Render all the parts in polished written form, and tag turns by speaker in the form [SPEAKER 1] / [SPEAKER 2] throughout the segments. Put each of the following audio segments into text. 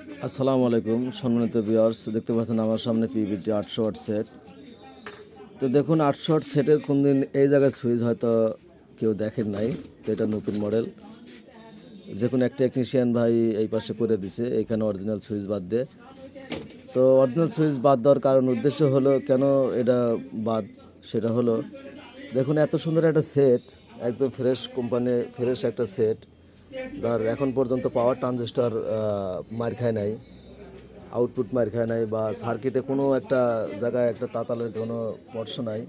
[SPEAKER 1] আসসালামু আলাইকুম সম্মানিত ভিউয়ার্স, দেখতে পাচ্ছেন আমার সামনে পিভিটি 800 ওয়াট সেট। তো দেখুন 800 ওয়াট সেটের কোন দিন এই জায়গায় সুইচ হয়তো কেউ দেখেন নাই। তো এটা নতুন মডেল, যে কোনো এক টেকনিশিয়ান ভাই এই পাশে করে দিছে এখানে অরিজিনাল সুইচ বাদ দিয়ে। তো অরিজিনাল সুইচ বাদ দেওয়ার কারণ উদ্দেশ্য হলো কেন এটা বাদ, সেটা হলো দেখুন এত সুন্দর একটা সেট, একদম ফ্রেশ কোম্পানি, ফ্রেশ একটা সেট। ধর এখন পর্যন্ত পাওয়ার ট্রানজিস্টর মার খায় নাই, আউটপুট মার খায় নাই, বা সার্কিটে কোনো একটা জায়গায় একটা তাতালের কোনো স্পর্শ নাই।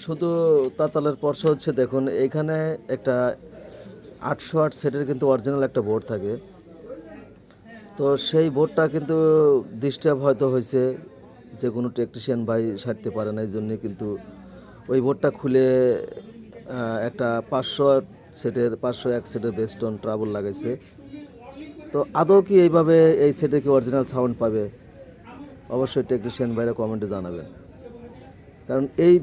[SPEAKER 1] শুধু তাতালের স্পর্শ হচ্ছে দেখুন এইখানে একটা 800 ওয়াট সেটের কিন্তু অরিজিনাল একটা বোর্ড থাকে। তো সেই বোর্ডটা কিন্তু ডিস্টার্ব হয়তো হয়েছে, যে কোনো টেকনিশিয়ান ভাই সারতে পারে না, এই জন্যে কিন্তু ওই বোর্ডটা খুলে একটা 500 ওয়াট সেটের 501 সেটের বেস্টন ট্রাবল লাগাইছে। তো আদৌ কি এইভাবে এই সেটে কি অরিজিনাল সাউন্ড পাবে? অবশ্যই টেকনিশিয়ান ভাইরা কমেন্টে জানাবেন। কারণ এই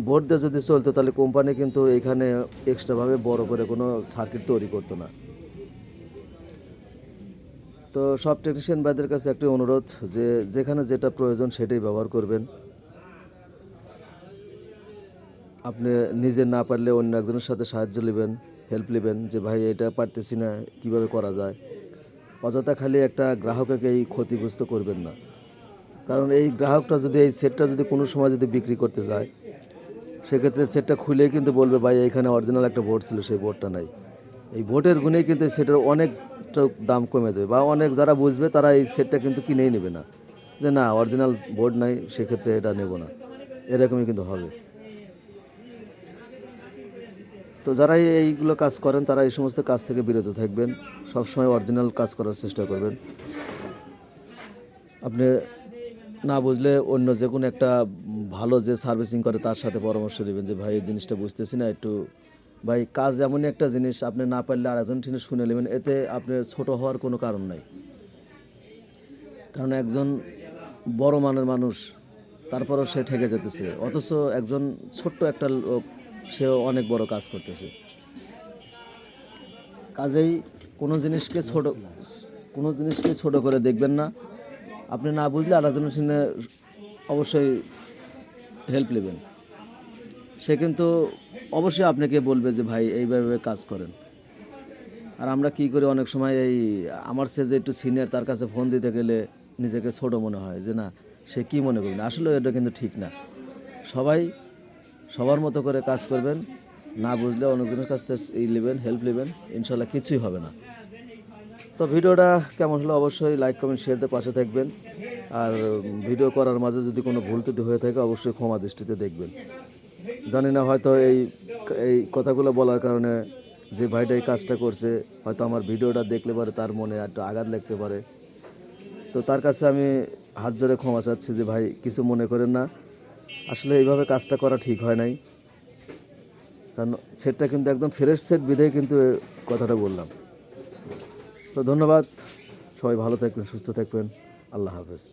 [SPEAKER 1] বোর্ড দিয়ে যদি চলতো তাহলে কোম্পানি কিন্তু এখানে এক্সট্রাভাবে বড় করে কোনো সার্কিট তৈরি করতো না। তো সব টেকনিশিয়ান ভাইদের কাছে একটি অনুরোধ, যে যেখানে যেটা প্রয়োজন সেটাই ব্যবহার করবেন। আপনি নিজে না পারলে অন্য একজনের সাথে সাহায্য নেবেন, হেল্প নেবেন, যে ভাই এটা পারতেছি না, কীভাবে করা যায়। অযথা খালি একটা গ্রাহককে এই ক্ষতিগ্রস্ত করবেন না। কারণ এই গ্রাহকটা যদি এই সেটটা যদি কোনো সময় যদি বিক্রি করতে যায়, সেক্ষেত্রে সেটটা খুলেই কিন্তু বলবে ভাই এখানে অরিজিনাল একটা বোর্ড ছিল, সেই বোর্ডটা নাই। এই বোর্ডের গুণেই কিন্তু এই সেটের অনেকটা দাম কমে যাবে, বা অনেক যারা বুঝবে তারা এই সেটটা কিন্তু কিনেই নেবে না, যে না অরিজিনাল বোর্ড নাই সেক্ষেত্রে এটা নেব না, এরকমই কিন্তু হবে। তো যারা এইগুলো কাজ করেন তারা এই সমস্ত কাজ থেকে বিরত থাকবেন, সবসময় অরিজিনাল কাজ করার চেষ্টা করবেন। আপনি না বুঝলে অন্য যে কোনো একটা ভালো যে সার্ভিসিং করে তার সাথে পরামর্শ নেবেন, যে ভাই এই জিনিসটা বুঝতেছি না, একটু ভাই কাজ এমনই একটা জিনিস, আপনি না পারলে আরেকজন ঠিক শুনে নেবেন, এতে আপনি ছোট হওয়ার কোনো কারণ নাই। কারণ একজন বড় মানের মানুষ, তারপরও সে ঠেকে যেতেছে, অথচ একজন ছোট্ট একটা লোক সেও অনেক বড় কাজ করতেছে। কাজেই কোনো জিনিসকে ছোট করে দেখবেন না। আপনি না বুঝলে আরেকজনের সঙ্গে অবশ্যই হেল্প নেবেন। সে কিন্তু অবশ্যই আপনাকে বলবে যে ভাই এইভাবে কাজ করেন। আর আমরা কি করি অনেক সময়, এই আমার সে যে একটু সিনিয়র তার কাছে ফোন দিতে গেলে নিজেকে ছোট মনে হয়, যে না সে কি মনে করবে, আসলে এটা কিন্তু ঠিক না। সবাই সবার মতো করে কাজ করবেন, না বুঝলে অনেকজনের কাছ থেকে নেবেন, হেল্প নেবেন, ইনশাল্লাহ কিছুই হবে না। তো ভিডিওটা কেমন হলো অবশ্যই লাইক কমেন্ট শেয়ার দিয়ে পাশে থাকবেন। আর ভিডিও করার মাঝে যদি কোনো ভুল ত্রুটি হয়ে থাকে অবশ্যই ক্ষমা দৃষ্টিতে দেখবেন। জানি না হয়তো এই এই কথাগুলো বলার কারণে যে ভাইটা এই কাজটা করছে হয়তো আমার ভিডিওটা দেখলে পারে তার মনে একটা আঘাত লাগতে পারে। তো তার কাছে আমি হাত জোড়ে ক্ষমা চাচ্ছি, যে ভাই কিছু মনে করেন না, আসলে এইভাবে কাজটা করা ঠিক হয় নাই। কারণ সেটটা কিন্তু একদম ফ্রেশ সেট বিধেই কিন্তু কথাটা বললাম। তো ধন্যবাদ, সবাই ভালো থাকবেন, সুস্থ থাকবেন, আল্লাহ হাফেজ।